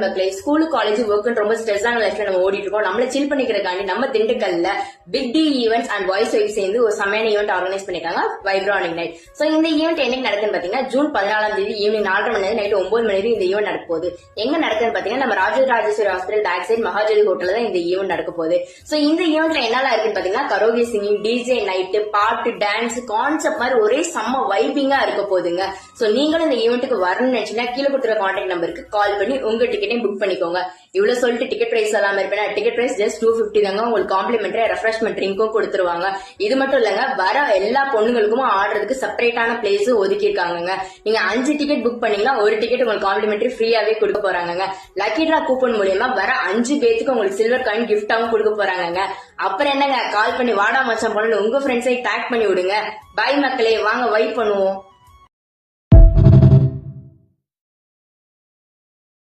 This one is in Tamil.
மக்களே, ஸ்கூலு காலேஜ் ஒர்க் ரொம்ப ஸ்ட்ரெஸ்ஸான லைஃப்ல நம்ம ஓடிட்டு இருக்கோம். நம்மள சில் பண்ணிக்கிறதுக்காண்டி நம்ம திண்டுக்கல்ல big D events and voice vibe சேர்ந்து ஒரு செமையான ஈவெண்ட் ஆர்கனைஸ் பண்ணிருக்காங்க, வைப்ரானிக் நைட். சோ இந்த ஈவெண்ட் என்னைக்கு நடக்குதுன்னு பாத்தீங்கன்னா ஜூன் 14ஆம் தேதி ஈவினிங் 4:30 மணி நைட் 9 மணி வரைக்கும் இந்த ஈவெண்ட் நடக்க போகுது. எங்க நடக்குதுன்னு பாத்தீங்கன்னா நம்ம Rajarajeswari hospital back side Mahajothi ஹோட்டல்ல தான் இந்த ஈவெண்ட் நடக்க போகுது. சோ இந்த ஈவெண்ட்ல என்னெல்லாம் இருக்குன்னு பாத்தீங்கன்னா கரோகே சிங்கிங், டிஜே நைட், பாட்டு, டான்ஸ், கான்செப்ட் மாதிரி ஒரே செம்ம வைபிங்கா இருக்க போகுதுங்க. சோ நீங்களும் இந்த ஈவெண்ட்டுக்கு வரணும்னு நினைச்சீங்கன்னா கீழே கொடுத்துற கான்டாக்ட் நம்பருக்கு கால் பண்ணி உங்க டிக்கெட்டையும் புக் பண்ணிக்கோங்க. இவ்வளவு சொல்லிட்டு டிக்கெட் பிரைஸ் எல்லாம் இருப்பேன். டிக்கெட் பிரைஸ் ஜஸ்ட் 250 தாங்க. உங்களுக்கு காம்ப்ளிமெண்டரி ரெஃப்ரெஷ்மெண்ட் ட்ரிங்க்கும் கொடுத்துருவாங்க. இது மட்டும் இல்லங்க, வர எல்லா பொண்ணுங்களுக்கும் ஆடுறதுக்கு செப்பரேட்டான பிளேஸ் ஒதுக்கி இருக்காங்க. நீங்க 5 டிக்கெட் புக் பண்ணீங்கன்னா ஒரு டிக்கெட் உங்களுக்கு காம்ப்ளிமெண்டரி ஃப்ரீயாவே கொடுக்க போறாங்க. லக்கி டிரா கூப்பன் மூலியமா வர 5 பேத்துக்கு உங்களுக்கு சில்வர் காயின் கிஃப்டாவும் கொடுக்க போறாங்க. அப்புறம் என்னங்க, கால் பண்ணி வாடா மச்சான் போன உங்க ஃப்ரெண்ட்ஸை டேக் பண்ணி விடுங்க. பை மக்களே, வாங்க வைப் பண்ணுவோம்.